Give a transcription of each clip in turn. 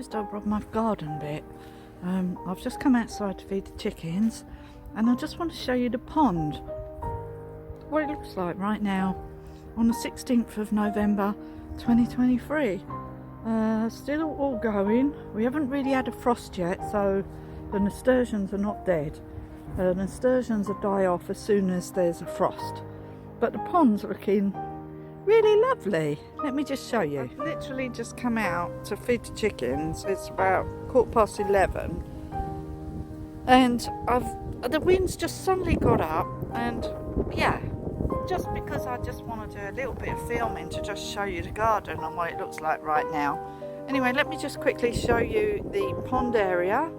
this Dolbrodmaeth garden bit. I've just come outside to feed the chickens, and I just want to show you the pond, what it looks like right now on the 16th of November 2023. Still all going. We haven't really had a frost yet, so the nasturtiums are not dead. The nasturtiums will die off as soon as there's a frost, but the pond's looking really lovely. Let me just show you. I've literally just come out to feed the chickens. It's about 11:15, and the wind's just suddenly got up, and yeah, just because I just want to do a little bit of filming to just show you the garden and what it looks like right now. Anyway, let me just quickly show you the pond area.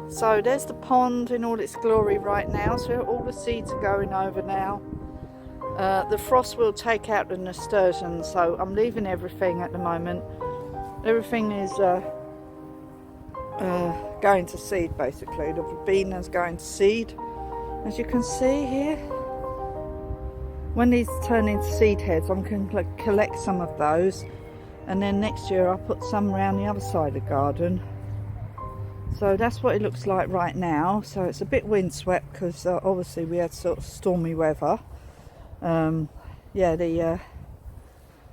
So there's the pond in all its glory right now. So all the seeds are going over now. The frost will take out the nasturtiums, so I'm leaving everything at the moment. Everything is going to seed, basically. The verbena going to seed, as you can see here. When these turn into seed heads, I'm going to collect some of those, and then next year I'll put some around the other side of the garden. So that's what it looks like right now. So it's a bit windswept because obviously we had sort of stormy weather.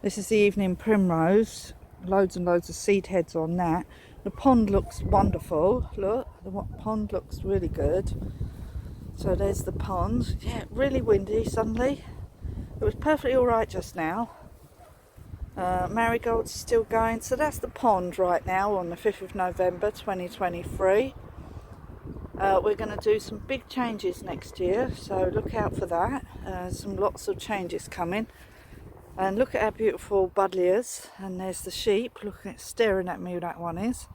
This is the evening primrose, loads and loads of seed heads on that. The pond looks wonderful. Look, the pond looks really good. So there's the pond. Yeah, really windy suddenly. It was perfectly all right just now. Marigolds still going. So that's the pond right now on the 5th of November 2023. We're going to do some big changes next year, so look out for that. Lots of changes coming. And look at our beautiful buddleias, and there's the sheep staring at me, that one is,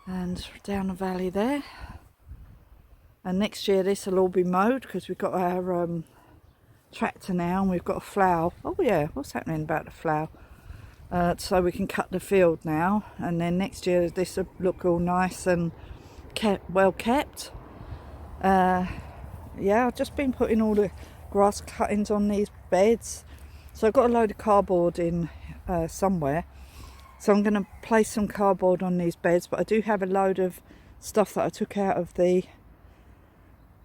and down the valley there. And next year this will all be mowed because we've got our tractor now, and we've got a plough. Oh yeah, what's happening about the plough? So we can cut the field now, and then next year this will look all nice and well kept. Yeah, I've just been putting all the grass cuttings on these beds, so I've got a load of cardboard in somewhere, so I'm going to place some cardboard on these beds. But I do have a load of stuff that I took out of the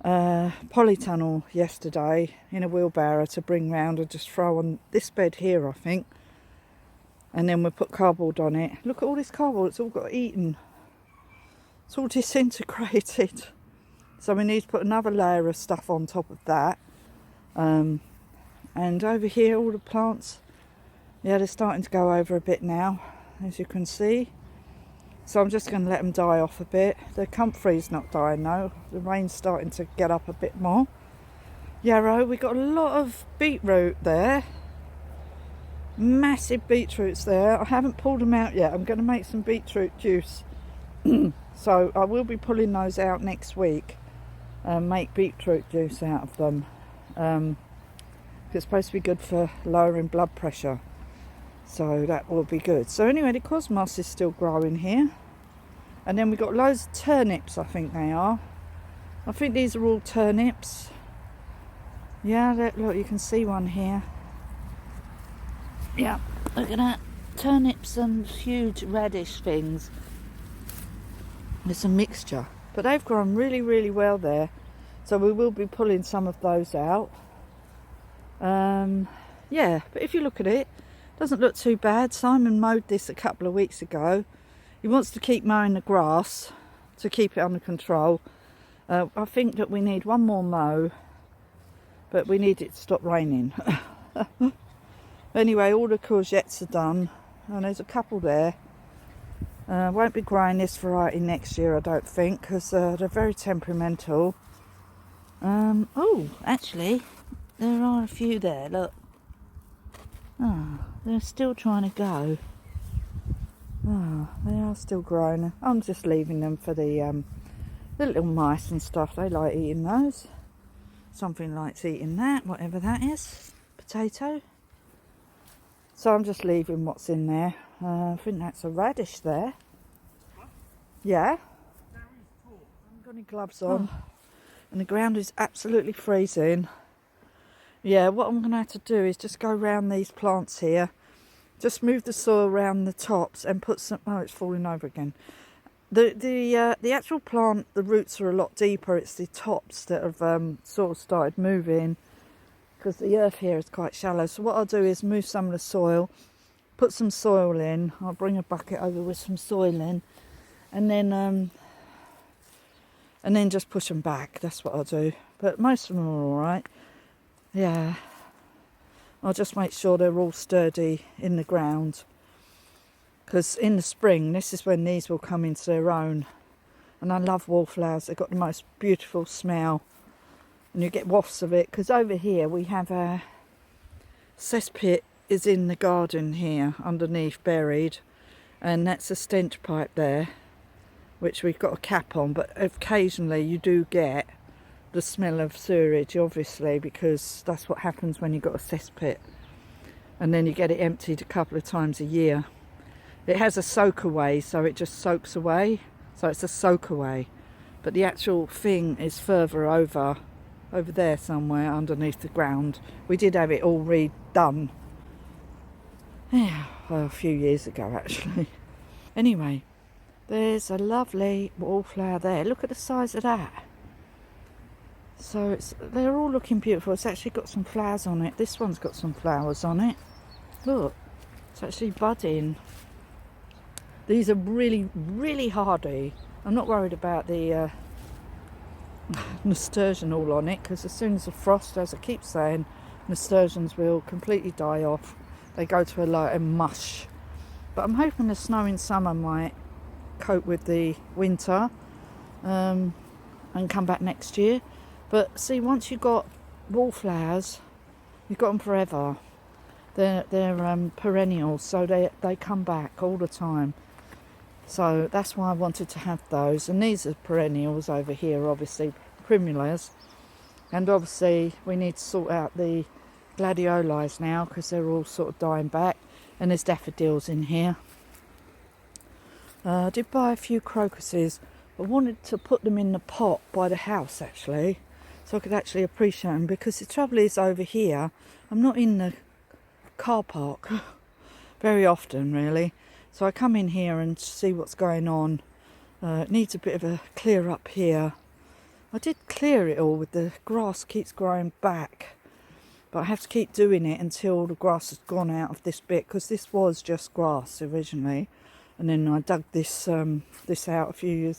Polytunnel yesterday in a wheelbarrow to bring round and just throw on this bed here, I think, and then we'll put cardboard on it. Look at all this cardboard, it's all got eaten. It's all disintegrated, so we need to put another layer of stuff on top of that. And over here, all the plants, yeah, they're starting to go over a bit now, as you can see. So I'm just going to let them die off a bit. The comfrey's not dying though. The rain's starting to get up a bit more. Yarrow, we got a lot of beetroot there. Massive beetroots there. I haven't pulled them out yet. I'm going to make some beetroot juice. So I will be pulling those out next week and make beetroot juice out of them. It's supposed to be good for lowering blood pressure, so that will be good. So anyway, the cosmos is still growing here, and then we've got loads of turnips. I think they are. I think these are all turnips. Yeah, look, you can see one here. Yeah, look at that. Turnips and huge radish things. It's a mixture, but they've grown really, really well there, so we will be pulling some of those out. Yeah, but if you look at it, it doesn't look too bad. Simon mowed this a couple of weeks ago. He wants to keep mowing the grass to keep it under control. I think that we need one more mow, but we need it to stop raining. Anyway, all the courgettes are done, and there's a couple there. Won't be growing this variety next year, I don't think, because they're very temperamental. Oh, actually, there are a few there, look. Oh, they're still trying to go. Oh, they are still growing. I'm just leaving them for the little mice and stuff. They like eating those. Something likes eating that, whatever that is. Potato. So I'm just leaving what's in there. I think that's a radish there. What? Yeah. I haven't got any gloves on. Oh. And the ground is absolutely freezing. Yeah, what I'm going to have to do is just go around these plants here Just move the soil around the tops and put some... Oh, it's falling over again. The actual plant, the roots are a lot deeper. It's the tops that have sort of started moving, because the earth here is quite shallow. So what I'll do is move some of the soil, put some soil in. I'll bring a bucket over with some soil in, and then just push them back. That's what I'll do. But most of them are all right. Yeah. I'll just make sure they're all sturdy in the ground, because in the spring, this is when these will come into their own. And I love wallflowers. They've got the most beautiful smell, and you get wafts of it. Because over here we have a cesspit is in the garden here underneath, buried, and that's a stench pipe there, which we've got a cap on. But occasionally you do get the smell of sewerage, obviously, because that's what happens when you've got a cesspit, and then you get it emptied a couple of times a year. It has a soak away, so it just soaks away, so it's a soak away. But the actual thing is further over there somewhere underneath the ground. We did have it all redone, yeah, well, a few years ago actually. Anyway, there's a lovely wallflower there. Look at the size of that. So they're all looking beautiful. It's actually got some flowers on it. This one's got some flowers on it. Look, it's actually budding. These are really, really hardy. I'm not worried about the nasturtium all on it, because as soon as the frost, as I keep saying, nasturtiums will completely die off. They go to a mush. But I'm hoping the snow in summer might cope with the winter and come back next year. But see, once you've got wallflowers, you've got them forever. They're perennials, so they come back all the time. So that's why I wanted to have those. And these are perennials over here, obviously, primulas. And obviously we need to sort out the gladioli now, because they're all sort of dying back. And there's daffodils in here. I did buy a few crocuses. I wanted to put them in the pot by the house, actually, so I could actually appreciate them, because the trouble is over here, I'm not in the car park very often, really. So I come in here and see what's going on. It needs a bit of a clear up here. I did clear it all, with the grass keeps growing back. But I have to keep doing it until the grass has gone out of this bit, because this was just grass originally. And then I dug this out a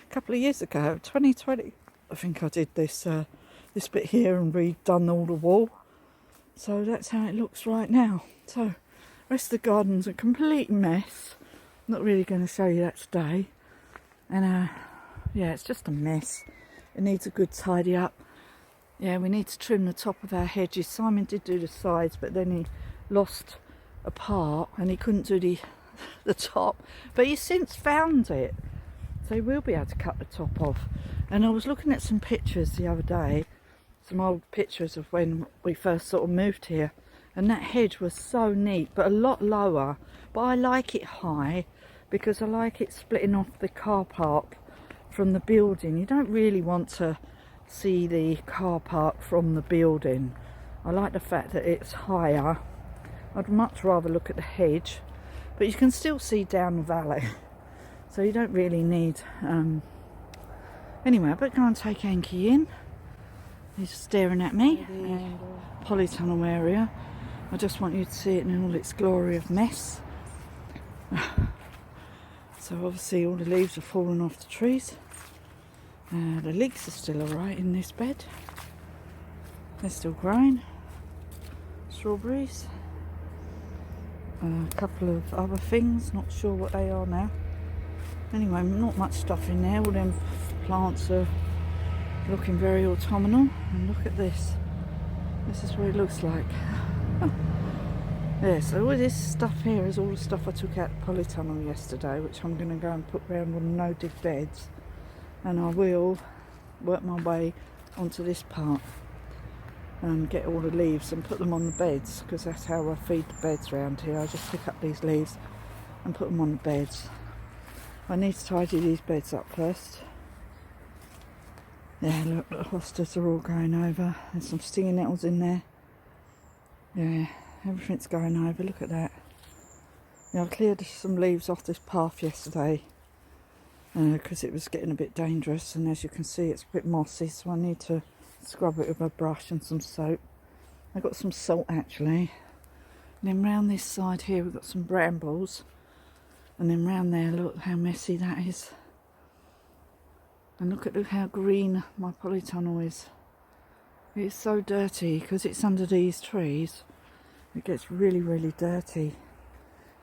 couple of years ago, 2020. I think I did this bit here and redone all the wall. So that's how it looks right now. So the rest of the garden's a complete mess. Not really going to show you that today. And yeah, it's just a mess. It needs a good tidy up. Yeah, we need to trim the top of our hedges. Simon did do the sides, but then he lost a part and he couldn't do the top. But he's since found it, so he will be able to cut the top off. And I was looking at some pictures the other day, some old pictures of when we first sort of moved here, and that hedge was so neat, but a lot lower. But I like it high, because I like it splitting off the car park from the building. You don't really want to see the car park from the building. I like the fact that it's higher. I'd much rather look at the hedge, but you can still see down the valley, so you don't really need anyway. I better go and take Anki in. He's staring at me. Polytunnel area. I just want you to see it in all its glory of mess. So obviously all the leaves are falling off the trees. The leeks are still alright in this bed. They're still growing. Strawberries. A couple of other things, not sure what they are now. Anyway, not much stuff in there. All them plants are looking very autumnal. And look at this. This is what it looks like. Yeah, so all this stuff here is all the stuff I took out the polytunnel yesterday, which I'm going to go and put round on the no-dig beds. And I will work my way onto this part and get all the leaves and put them on the beds, because that's how I feed the beds around here. I just pick up these leaves and put them on the beds. I need to tidy these beds up first. Yeah, look, the hostas are all going over. There's some stinging nettles in there. Yeah, everything's going over. Look at that. Yeah, I cleared some leaves off this path yesterday because it was getting a bit dangerous, and as you can see it's a bit mossy, so I need to scrub it with a brush and some soap. I got some salt actually, and then round this side here we've got some brambles, and then round there, look how messy that is, and look how green my polytunnel is. It's so dirty because it's under these trees. It gets really, really dirty.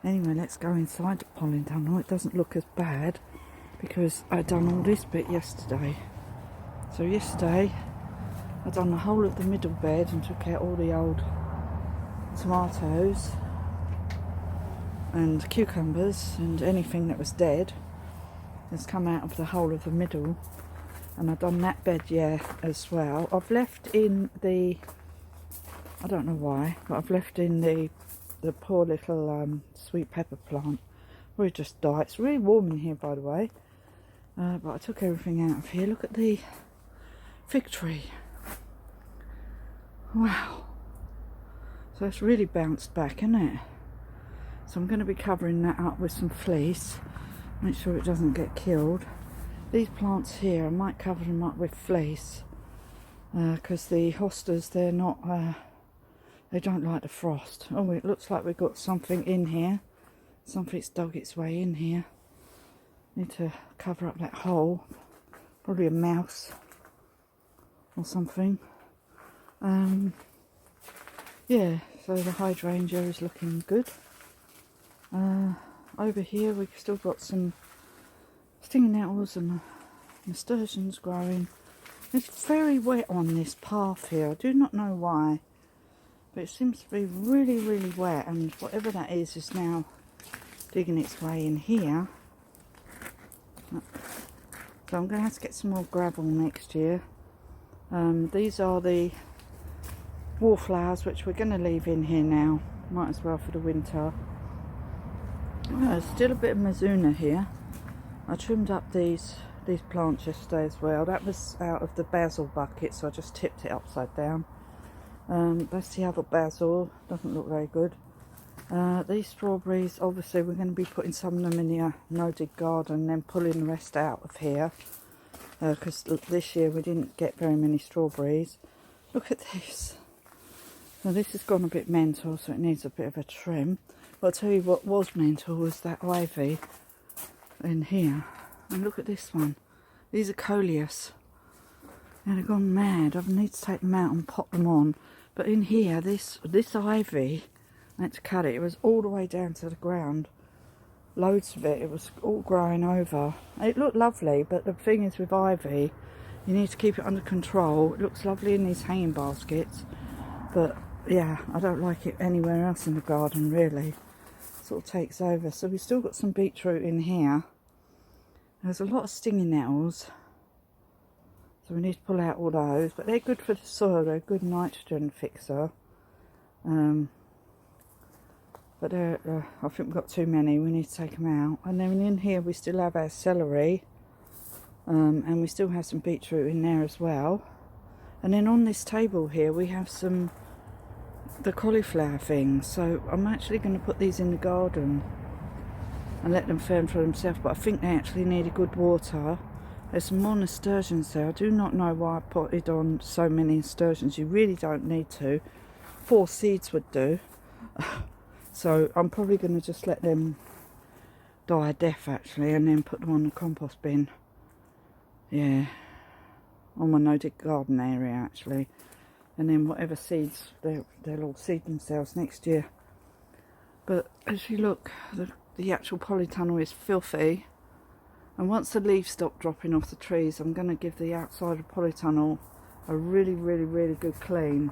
Anyway, let's go inside the polytunnel. It doesn't look as bad because I done all this bit yesterday. So yesterday I done the whole of the middle bed and took out all the old tomatoes and cucumbers and anything that was dead has come out of the whole of the middle. And I've done that bed, yeah, as well. I've left in the, I don't know why, but I've left in the poor little sweet pepper plant where it just died. It's really warm in here, by the way. But I took everything out of here. Look at the fig tree. Wow. So it's really bounced back, isn't it? So I'm going to be covering that up with some fleece. Make sure it doesn't get killed. These plants here, I might cover them up with fleece because the hostas, they're not, they don't like the frost. Oh, it looks like we've got something in here. Something's dug its way in here. Need to cover up that hole. Probably a mouse or something. Yeah, so the hydrangea is looking good. Over here we've still got some stinging nettles and nasturtiums growing. It's very wet on this path here. I do not know why, but it seems to be really, really wet, and whatever that is now digging its way in here. So I'm going to have to get some more gravel next year. These are the wallflowers which we're going to leave in here now. Might as well for the winter. Still a bit of Mizuna here. I trimmed up these plants yesterday as well. That was out of the basil bucket, so I just tipped it upside down. That's the other basil. Doesn't look very good. These strawberries, obviously we're going to be putting some of them in the no-dig garden and then pulling the rest out of here. Because this year we didn't get very many strawberries. Look at this. Now this has gone a bit mental, so it needs a bit of a trim. But I'll tell you what was mental was that ivy in here. And look at this one. These are coleus. And they've gone mad. I need to take them out and pop them on. But in here, this ivy, I had to cut it. It was all the way down to the ground. Loads of it. It was all growing over. It looked lovely, but the thing is with ivy, you need to keep it under control. It looks lovely in these hanging baskets. But yeah, I don't like it anywhere else in the garden, really. Sort of takes over. So we've still got some beetroot in here. There's a lot of stinging nettles, so we need to pull out all those, but they're good for the soil. They're a good nitrogen fixer. But I think we've got too many. We need to take them out. And then in here we still have our celery, and we still have some beetroot in there as well. And then on this table here we have the cauliflower things, so I'm actually going to put these in the garden and let them fend for themselves, but I think they actually need a good water. There's some more nasturtiums there. I do not know why I potted on so many nasturtiums. You really don't need to. 4 seeds would do. So I'm probably going to just let them die a death actually, and then put them on the compost bin. Yeah, on my no-dig garden area actually. And then whatever seeds, they'll all seed themselves next year. But as you look, the actual polytunnel is filthy. And once the leaves stop dropping off the trees, I'm going to give the outside of the polytunnel a really, really, really good clean.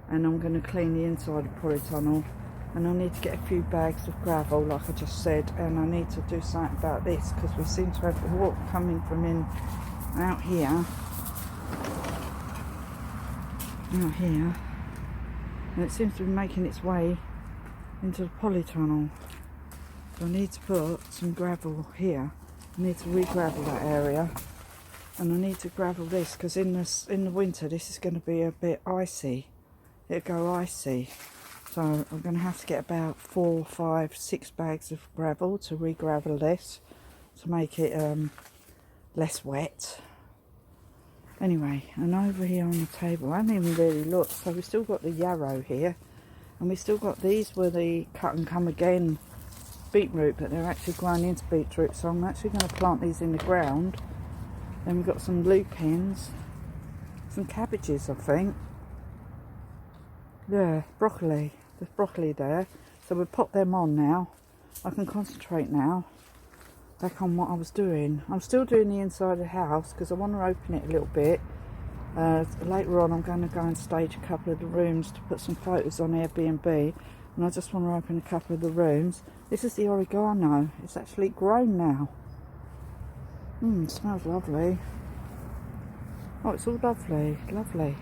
And I'm going to clean the inside of the polytunnel. And I need to get a few bags of gravel, like I just said. And I need to do something about this, because we seem to have the water coming from out here. Out here, and it seems to be making its way into the polytunnel. So I need to put some gravel here. I need to re-gravel that area, and I need to gravel this because in the winter this is going to be a bit icy. It'll go icy. So I'm going to have to get about 4, 5, 6 bags of gravel to re-gravel this to make it less wet. Anyway, and over here on the table, I haven't even really looked. So we've still got the yarrow here, and we've still got, these were the cut and come again beetroot, but they're actually grown into beetroot. So I'm actually going to plant these in the ground. Then we've got some lupins, some cabbages, I think. Yeah, broccoli. There's broccoli there. So we'll pop them on now. I can concentrate now back on what I was doing. I'm still doing the inside of the house because I want to open it a little bit. Later on I'm going to go and stage a couple of the rooms to put some photos on Airbnb, and I just want to open a couple of the rooms. This is the oregano. It's actually grown now. It smells lovely. Oh, it's all lovely, lovely.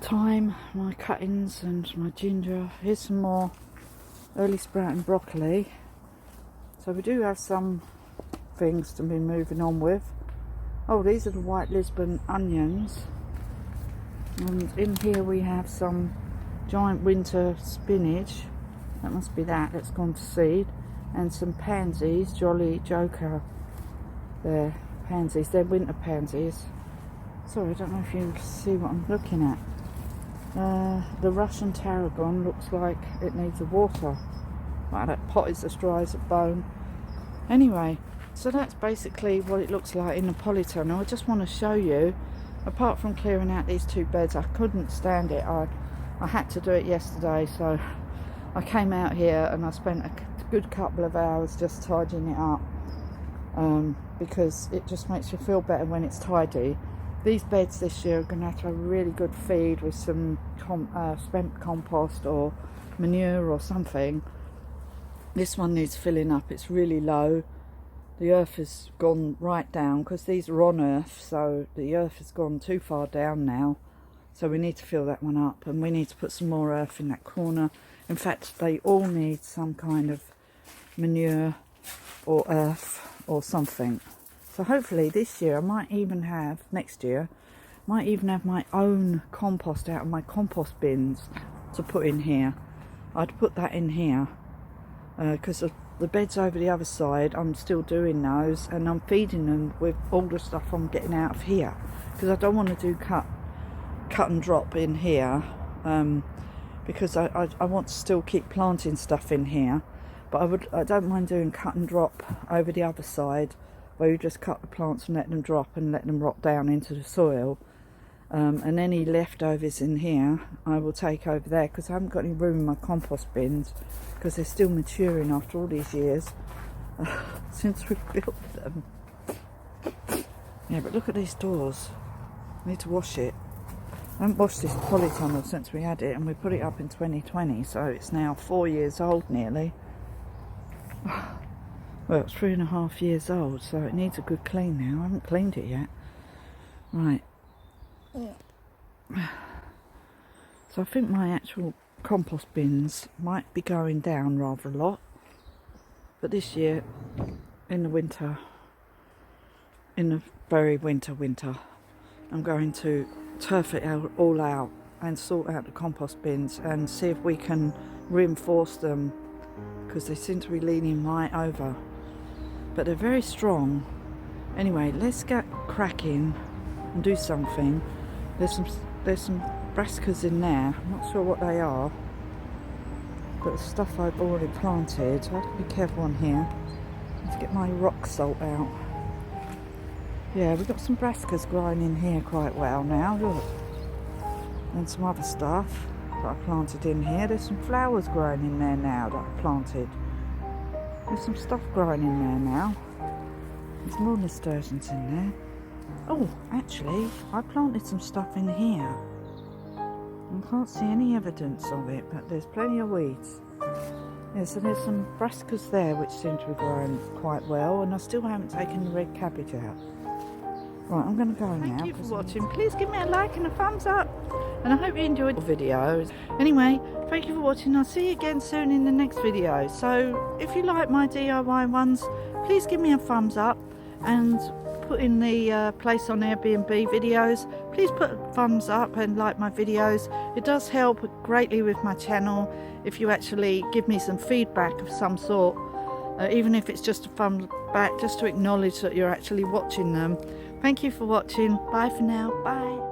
Thyme, my cuttings and my ginger. Here's some more early sprouting broccoli. So we do have some things to be moving on with. Oh, these are the white Lisbon onions. And in here we have some giant winter spinach. That must be that's gone to seed. And some pansies, Jolly Joker. There, pansies. They're winter pansies. Sorry, I don't know if you see what I'm looking at. The Russian tarragon looks like it needs a water. Wow, that pot is as dry as a bone. Anyway, so that's basically what it looks like in the Polytunnel. I just want to show you, apart from clearing out these 2 beds, I couldn't stand it. I had to do it yesterday, so I came out here and I spent a good couple of hours just tidying it up, because it just makes you feel better when it's tidy. These beds this year are going to have a really good feed with some spent compost or manure or something. This one needs filling up. It's really low. The earth has gone right down because these are on earth, so the earth has gone too far down now. So we need to fill that one up, and we need to put some more earth in that corner. In fact, they all need some kind of manure or earth or something. So hopefully this year I might even have, next year, might even have my own compost out of my compost bins to put in here. I'd put that in here because the beds over the other side, I'm still doing those, and I'm feeding them with all the stuff I'm getting out of here, because I don't want to do cut and drop in here, because I want to still keep planting stuff in here, but I don't mind doing cut and drop over the other side, where you just cut the plants and let them drop and let them rot down into the soil, and any leftovers in here I will take over there, because I haven't got any room in my compost bins, because they're still maturing after all these years since we built them. Yeah, but look at these doors. I need to wash it. I haven't washed this Polytunnel since we had it, and we put it up in 2020, so it's now 4 years old nearly. Well, it's 3.5 years old, so it needs a good clean now. I haven't cleaned it yet. Right. So I think my actual compost bins might be going down rather a lot. But this year, in the winter, in the very winter, I'm going to turf it all out and sort out the compost bins and see if we can reinforce them, because they seem to be leaning right over. But they're very strong. Anyway, let's get cracking and do something. There's some brassicas in there. I'm not sure what they are, but the stuff I've already planted. So I have to be careful on here. Let's get my rock salt out. Yeah, we've got some brassicas growing in here quite well now. Look, and some other stuff that I planted in here. There's some flowers growing in there now that I planted. There's some stuff growing in there now. There's more nasturtiums in there. Oh, actually, I planted some stuff in here. I can't see any evidence of it, but there's plenty of weeds. Yeah, so there's some brassicas there which seem to be growing quite well, and I still haven't taken the red cabbage out. Right, I'm going to go now. Thank you for watching. Please give me a like and a thumbs up, and I hope you enjoyed the video. Anyway, thank you for watching. I'll see you again soon in the next video. So if you like my DIY ones, please give me a thumbs up and putting the place on Airbnb videos. Please put a thumbs up and like my videos. It does help greatly with my channel if you actually give me some feedback of some sort, even if it's just a thumbs back, just to acknowledge that you're actually watching them. Thank you for watching. Bye for now. Bye.